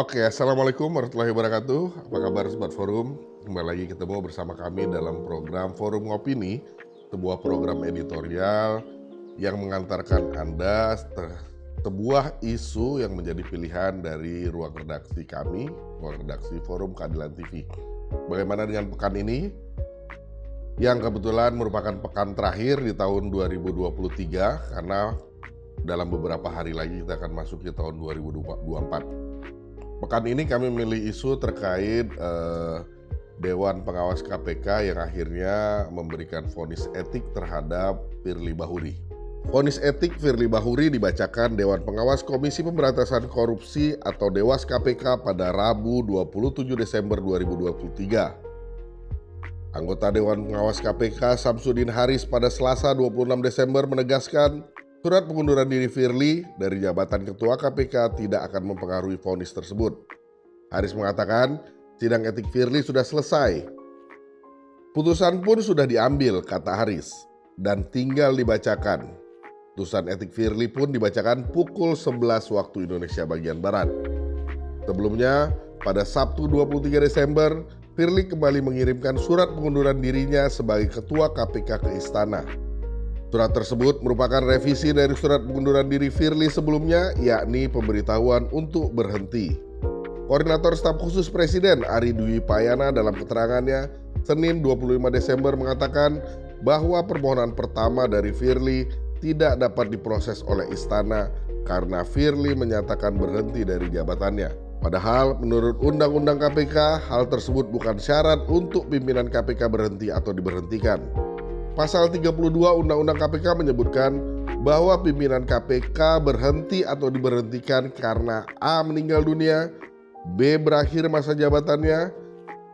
Oke, Assalamualaikum warahmatullahi wabarakatuh. Apa kabar Sobat Forum? Kembali lagi ketemu bersama kami dalam program Forum Ngopini, sebuah program editorial yang mengantarkan Anda sebuah isu yang menjadi pilihan dari ruang redaksi kami, ruang redaksi Forum Keadilan TV. Bagaimana dengan pekan ini? Yang kebetulan merupakan pekan terakhir di tahun 2023, karena dalam beberapa hari lagi kita akan masuk ke tahun 2024. Pekan ini kami memilih isu terkait Dewan Pengawas KPK yang akhirnya memberikan vonis etik terhadap Firly Bahuri. Vonis etik Firly Bahuri dibacakan Dewan Pengawas Komisi Pemberantasan Korupsi atau Dewas KPK pada Rabu 27 Desember 2023. Anggota Dewan Pengawas KPK Samsudin Haris pada Selasa 26 Desember menegaskan surat pengunduran diri Firly dari jabatan Ketua KPK tidak akan mempengaruhi vonis tersebut. Haris mengatakan sidang etik Firly sudah selesai. Putusan pun sudah diambil, kata Haris, dan tinggal dibacakan. Putusan etik Firly pun dibacakan pukul 11 waktu Indonesia bagian Barat. Sebelumnya, pada Sabtu 23 Desember, Firly kembali mengirimkan surat pengunduran dirinya sebagai Ketua KPK ke Istana. Surat tersebut merupakan revisi dari surat pengunduran diri Firly sebelumnya, yakni pemberitahuan untuk berhenti. Koordinator Staf Khusus Presiden Ari Dwi Payana dalam keterangannya Senin 25 Desember mengatakan bahwa permohonan pertama dari Firly tidak dapat diproses oleh Istana karena Firly menyatakan berhenti dari jabatannya. Padahal menurut Undang-Undang KPK, hal tersebut bukan syarat untuk pimpinan KPK berhenti atau diberhentikan. Pasal 32 Undang-Undang KPK menyebutkan bahwa pimpinan KPK berhenti atau diberhentikan karena A. meninggal dunia, B. berakhir masa jabatannya,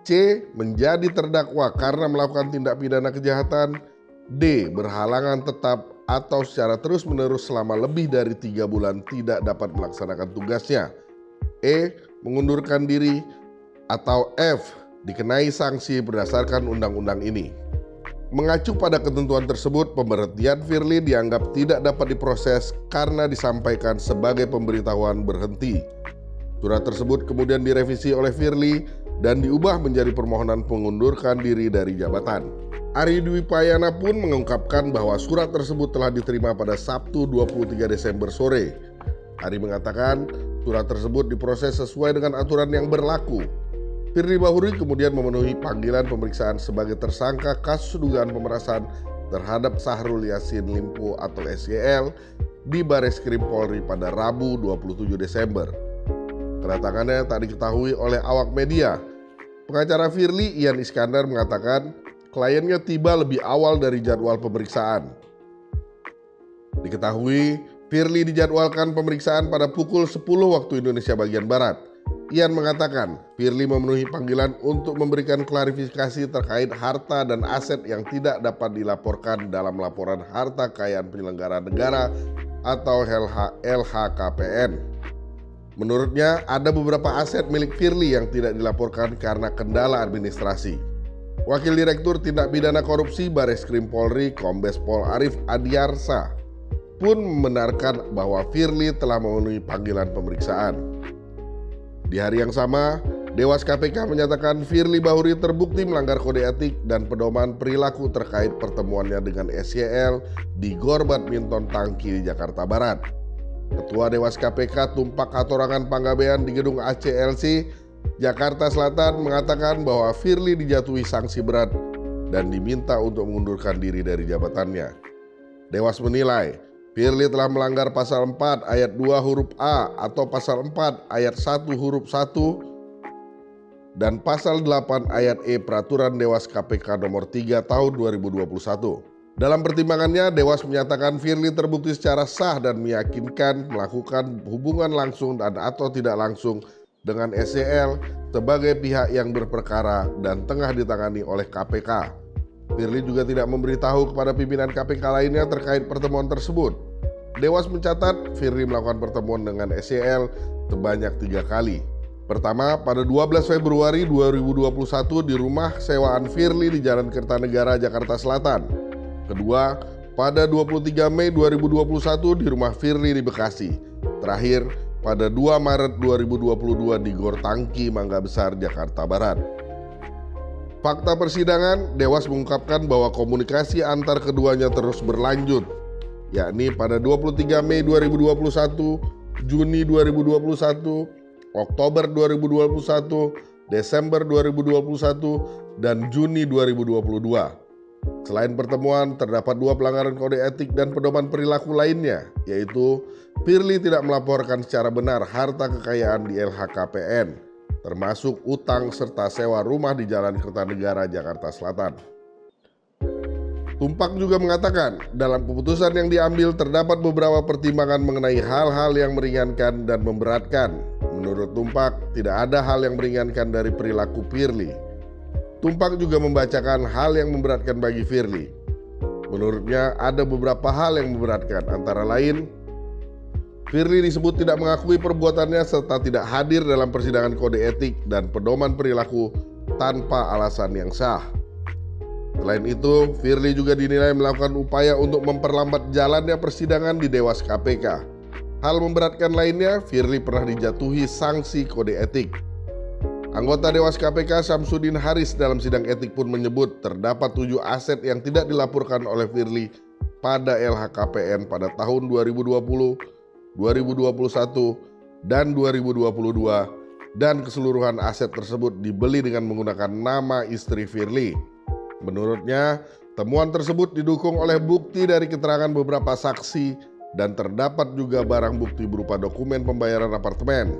C. menjadi terdakwa karena melakukan tindak pidana kejahatan, D. berhalangan tetap atau secara terus-menerus selama lebih dari 3 bulan tidak dapat melaksanakan tugasnya, E. mengundurkan diri, atau F. dikenai sanksi berdasarkan undang-undang ini. Mengacu pada ketentuan tersebut, pemberhentian Firly dianggap tidak dapat diproses karena disampaikan sebagai pemberitahuan berhenti. Surat tersebut kemudian direvisi oleh Firly dan diubah menjadi permohonan mengundurkan diri dari jabatan. Ari Dwi Payana pun mengungkapkan bahwa surat tersebut telah diterima pada Sabtu 23 Desember sore. Ari mengatakan surat tersebut diproses sesuai dengan aturan yang berlaku. Firly Bahuri kemudian memenuhi panggilan pemeriksaan sebagai tersangka kasus dugaan pemerasan terhadap Syahrul Yassin Limpo atau SYL di Bareskrim Polri pada Rabu 27 Desember. Kedatangannya tak diketahui oleh awak media. Pengacara Firly, Ian Iskandar, mengatakan kliennya tiba lebih awal dari jadwal pemeriksaan. Diketahui Firly dijadwalkan pemeriksaan pada pukul 10 waktu Indonesia bagian Barat. Ian mengatakan Firly memenuhi panggilan untuk memberikan klarifikasi terkait harta dan aset yang tidak dapat dilaporkan dalam laporan harta kekayaan penyelenggara negara atau LHKPN. Menurutnya ada beberapa aset milik Firly yang tidak dilaporkan karena kendala administrasi. Wakil Direktur Tindak Pidana Korupsi Bareskrim Polri Kombes Pol Arief Adiarsa pun membenarkan bahwa Firly telah memenuhi panggilan pemeriksaan. Di hari yang sama, Dewas KPK menyatakan Firly Bahuri terbukti melanggar kode etik dan pedoman perilaku terkait pertemuannya dengan SYL di Gor Badminton Tangki di Jakarta Barat. Ketua Dewas KPK Tumpak Hatorangan Panggabean di gedung ACLC, Jakarta Selatan mengatakan bahwa Firly dijatuhi sanksi berat dan diminta untuk mengundurkan diri dari jabatannya. Dewas menilai Firly telah melanggar pasal 4 ayat 2 huruf A atau pasal 4 ayat 1 huruf 1 dan pasal 8 ayat E Peraturan Dewas KPK nomor 3 tahun 2021. Dalam pertimbangannya, Dewas menyatakan Firly terbukti secara sah dan meyakinkan melakukan hubungan langsung dan atau tidak langsung dengan SYL sebagai pihak yang berperkara dan tengah ditangani oleh KPK. Firly juga tidak memberitahu kepada pimpinan KPK lainnya terkait pertemuan tersebut. Dewas mencatat Firly melakukan pertemuan dengan SYL sebanyak 3 kali. Pertama, pada 12 Februari 2021 di rumah sewaan Firly di Jalan Kertanegara, Jakarta Selatan. Kedua, pada 23 Mei 2021 di rumah Firly di Bekasi. Terakhir, pada 2 Maret 2022 di Gor Tangki, Mangga Besar, Jakarta Barat. Fakta persidangan, Dewas mengungkapkan bahwa komunikasi antar keduanya terus berlanjut, yakni pada 23 Mei 2021, Juni 2021, Oktober 2021, Desember 2021, dan Juni 2022. Selain pertemuan, terdapat 2 pelanggaran kode etik dan pedoman perilaku lainnya, yaitu Firly tidak melaporkan secara benar harta kekayaan di LHKPN, termasuk utang serta sewa rumah di Jalan Kertanegara, Jakarta Selatan. Tumpak juga mengatakan, dalam keputusan yang diambil terdapat beberapa pertimbangan mengenai hal-hal yang meringankan dan memberatkan. Menurut Tumpak, tidak ada hal yang meringankan dari perilaku Firly. Tumpak juga membacakan hal yang memberatkan bagi Firly. Menurutnya ada beberapa hal yang memberatkan, antara lain Firly disebut tidak mengakui perbuatannya serta tidak hadir dalam persidangan kode etik dan pedoman perilaku tanpa alasan yang sah. Selain itu, Firly juga dinilai melakukan upaya untuk memperlambat jalannya persidangan di Dewas KPK. Hal memberatkan lainnya, Firly pernah dijatuhi sanksi kode etik. Anggota Dewas KPK Samsudin Haris dalam sidang etik pun menyebut terdapat 7 aset yang tidak dilaporkan oleh Firly pada LHKPN pada tahun 2020, 2021, dan 2022, dan keseluruhan aset tersebut dibeli dengan menggunakan nama istri Firly. Menurutnya, temuan tersebut didukung oleh bukti dari keterangan beberapa saksi dan terdapat juga barang bukti berupa dokumen pembayaran apartemen.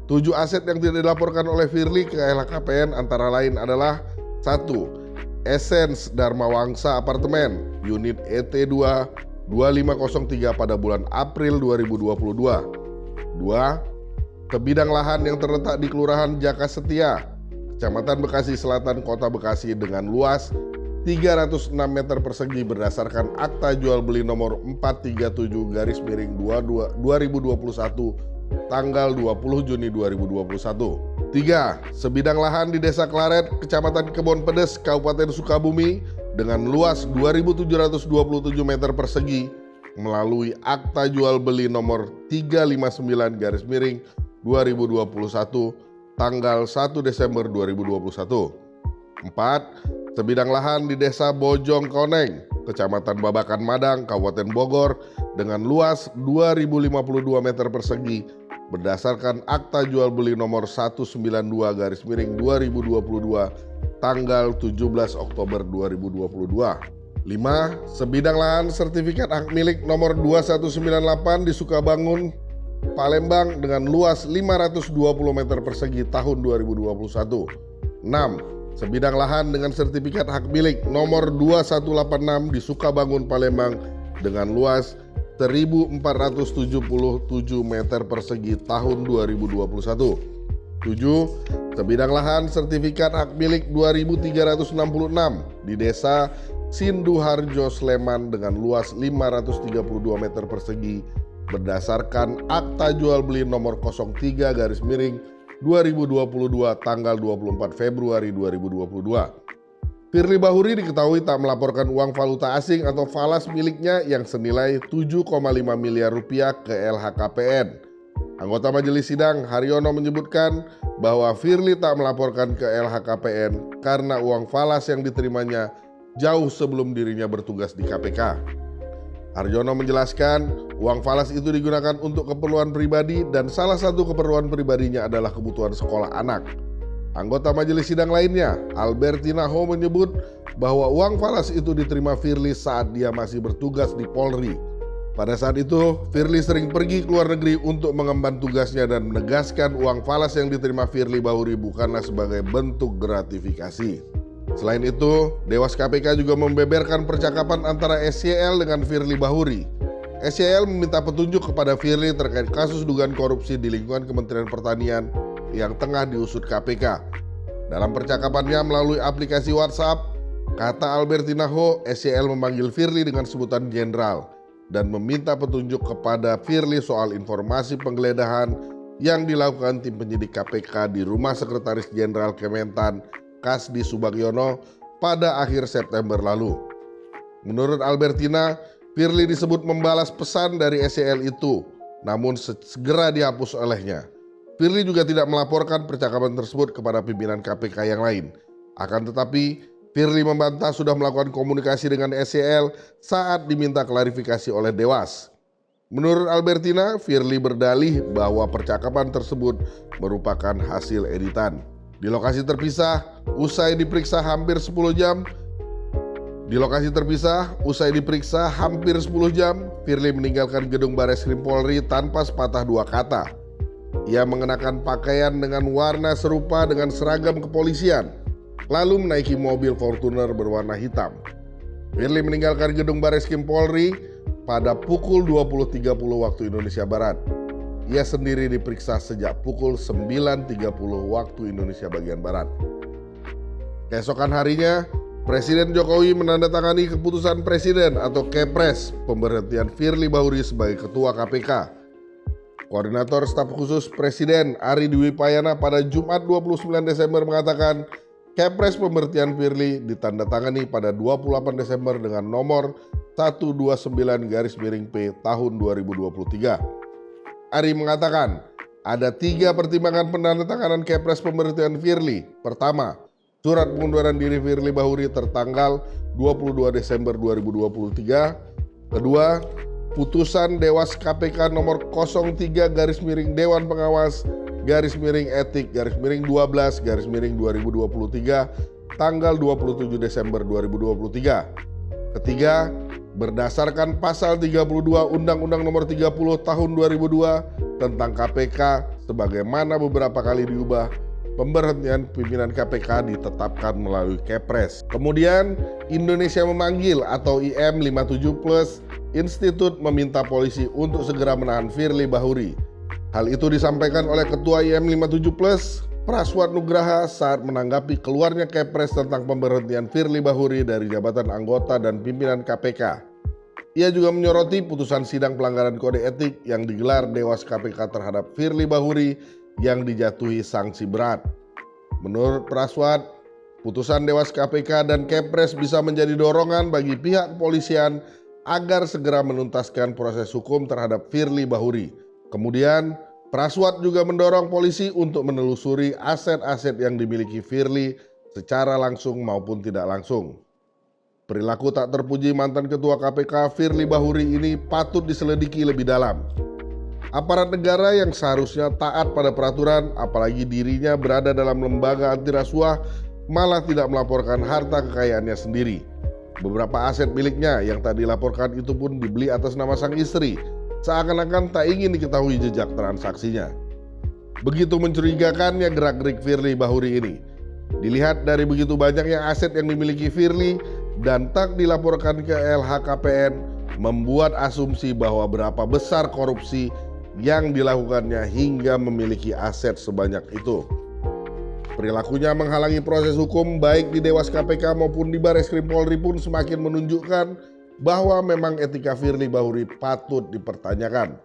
7 aset yang tidak dilaporkan oleh Firly ke LHKPN antara lain adalah 1. Essence Dharma Wangsa Apartemen, unit ET2 2503 pada bulan April 2022. 2. Sebidang lahan yang terletak di Kelurahan Jaka Setia, Kecamatan Bekasi Selatan, Kota Bekasi dengan luas 306 meter persegi berdasarkan akta jual beli nomor 437/2021 tanggal 20 Juni 2021. 3. Sebidang lahan di Desa Klaret, Kecamatan Kebon Pedes, Kabupaten Sukabumi dengan luas 2.727 meter persegi melalui akta jual beli nomor 359/2021 tanggal 1 Desember 2021. 4. Sebidang lahan di Desa Bojong Koneng, Kecamatan Babakan Madang, Kabupaten Bogor dengan luas 2.052 meter persegi berdasarkan akta jual beli nomor 192/2022 tanggal 17 Oktober 2022. 5. Sebidang lahan sertifikat hak milik nomor 2198 di Sukabangun, Palembang dengan luas 520 meter persegi tahun 2021. 6. Sebidang lahan dengan sertifikat hak milik nomor 2186 di Sukabangun, Palembang dengan luas 1.477 meter persegi tahun 2021. 7. Sebidang lahan sertifikat hak milik 2.366 di Desa Sinduharjo, Sleman dengan luas 532 meter persegi berdasarkan akta jual beli nomor 03/2022 tanggal 24 Februari 2022. Firly Bahuri diketahui tak melaporkan uang valuta asing atau falas miliknya yang senilai 7,5 miliar rupiah ke LHKPN. Anggota Majelis Sidang Haryono menyebutkan bahwa Firly tak melaporkan ke LHKPN karena uang falas yang diterimanya jauh sebelum dirinya bertugas di KPK. Haryono menjelaskan uang falas itu digunakan untuk keperluan pribadi dan salah satu keperluan pribadinya adalah kebutuhan sekolah anak. Anggota Majelis Sidang lainnya, Albertina Ho, menyebut bahwa uang falas itu diterima Firly saat dia masih bertugas di Polri. Pada saat itu, Firly sering pergi ke luar negeri untuk mengemban tugasnya dan menegaskan uang falas yang diterima Firly Bahuri bukanlah sebagai bentuk gratifikasi. Selain itu, Dewas KPK juga membeberkan percakapan antara SYL dengan Firly Bahuri. SYL meminta petunjuk kepada Firly terkait kasus dugaan korupsi di lingkungan Kementerian Pertanian yang tengah diusut KPK. Dalam percakapannya melalui aplikasi WhatsApp, kata Albertina Ho, SYL memanggil Firly dengan sebutan jenderal dan meminta petunjuk kepada Firly soal informasi penggeledahan yang dilakukan tim penyidik KPK di rumah Sekretaris Jenderal Kementan Kasdi Subagiono pada akhir September lalu. Menurut Albertina, Firly disebut membalas pesan dari SYL itu. namun segera dihapus olehnya. Firly juga tidak melaporkan percakapan tersebut kepada pimpinan KPK yang lain. Akan tetapi, Firly membantah sudah melakukan komunikasi dengan SYL saat diminta klarifikasi oleh Dewas. Menurut Albertina, Firly berdalih bahwa percakapan tersebut merupakan hasil editan. Di lokasi terpisah, usai diperiksa hampir 10 jam, Firly meninggalkan gedung Bareskrim Polri tanpa sepatah dua kata. Ia mengenakan pakaian dengan warna serupa dengan seragam kepolisian, lalu menaiki mobil Fortuner berwarna hitam. Firly meninggalkan gedung Bareskrim Polri pada pukul 20.30 waktu Indonesia Barat. Ia sendiri diperiksa sejak pukul 9.30 waktu Indonesia bagian Barat. Keesokan harinya, Presiden Jokowi menandatangani keputusan Presiden atau Kepres pemberhentian Firly Bahuri sebagai Ketua KPK. Koordinator Staf Khusus Presiden Ari Dwi Payana pada Jumat 29 Desember mengatakan Kepres pemberhentian Firly ditandatangani pada 28 Desember dengan nomor 129-P tahun 2023. Ari mengatakan ada 3 pertimbangan penandatanganan Kepres pemberhentian Firly. Pertama, surat pengunduran diri Firly Bahuri tertanggal 22 Desember 2023. Kedua, putusan Dewas KPK nomor 03-Dewan Pengawas /Etik/12/2023 tanggal 27 Desember 2023. Ketiga, berdasarkan pasal 32 Undang-Undang nomor 30 tahun 2002 tentang KPK sebagaimana beberapa kali diubah, pemberhentian pimpinan KPK ditetapkan melalui Kepres. Kemudian Indonesia Memanggil atau IM 57+ Institut meminta polisi untuk segera menahan Firly Bahuri. Hal itu disampaikan oleh Ketua IM 57+, Praswat Nugraha saat menanggapi keluarnya Kepres tentang pemberhentian Firly Bahuri dari jabatan anggota dan pimpinan KPK. Ia juga menyoroti putusan sidang pelanggaran kode etik yang digelar Dewas KPK terhadap Firly Bahuri yang dijatuhi sanksi berat. Menurut Praswat, putusan Dewas KPK dan Kepres bisa menjadi dorongan bagi pihak kepolisian agar segera menuntaskan proses hukum terhadap Firly Bahuri. Kemudian, Praswat juga mendorong polisi untuk menelusuri aset-aset yang dimiliki Firly secara langsung maupun tidak langsung. Perilaku tak terpuji mantan Ketua KPK Firly Bahuri ini patut diselidiki lebih dalam. Aparat negara yang seharusnya taat pada peraturan, apalagi dirinya berada dalam lembaga anti rasuah, malah tidak melaporkan harta kekayaannya sendiri. Beberapa aset miliknya yang tak dilaporkan itu pun dibeli atas nama sang istri, seakan-akan tak ingin diketahui jejak transaksinya. Begitu mencurigakannya gerak-gerik Firly Bahuri ini. Dilihat dari begitu banyaknya aset yang dimiliki Firly dan tak dilaporkan ke LHKPN, membuat asumsi bahwa berapa besar korupsi yang dilakukannya hingga memiliki aset sebanyak itu. Perilakunya menghalangi proses hukum baik di Dewas KPK maupun di Bareskrim Polri pun semakin menunjukkan bahwa memang etika Firly Bahuri patut dipertanyakan.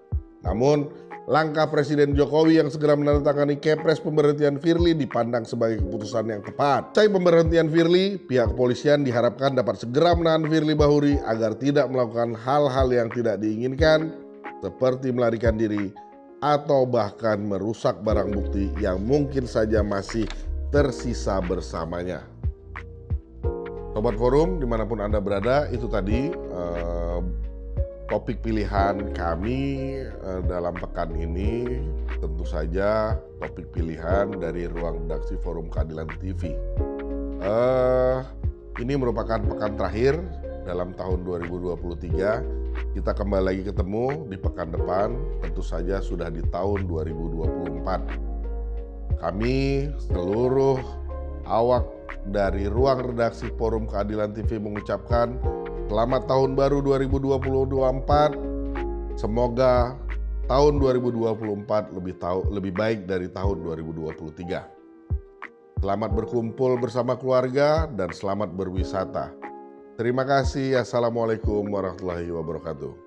Namun, langkah Presiden Jokowi yang segera menandatangani Kepres pemberhentian Firly dipandang sebagai keputusan yang tepat. Usai pemberhentian Firly, pihak kepolisian diharapkan dapat segera menahan Firly Bahuri agar tidak melakukan hal-hal yang tidak diinginkan, seperti melarikan diri atau bahkan merusak barang bukti yang mungkin saja masih tersisa bersamanya. Sobat Forum dimanapun Anda berada, itu tadi topik pilihan kami dalam pekan ini. Tentu saja topik pilihan dari ruang redaksi Forum Keadilan TV. Ini merupakan pekan terakhir dalam tahun 2023. Kita kembali lagi ketemu di pekan depan, tentu saja sudah di tahun 2024. Kami seluruh awak dari ruang redaksi Forum Keadilan TV mengucapkan selamat tahun baru 2024. Semoga tahun 2024 lebih baik dari tahun 2023. Selamat berkumpul bersama keluarga dan selamat berwisata. Terima kasih. Assalamualaikum warahmatullahi wabarakatuh.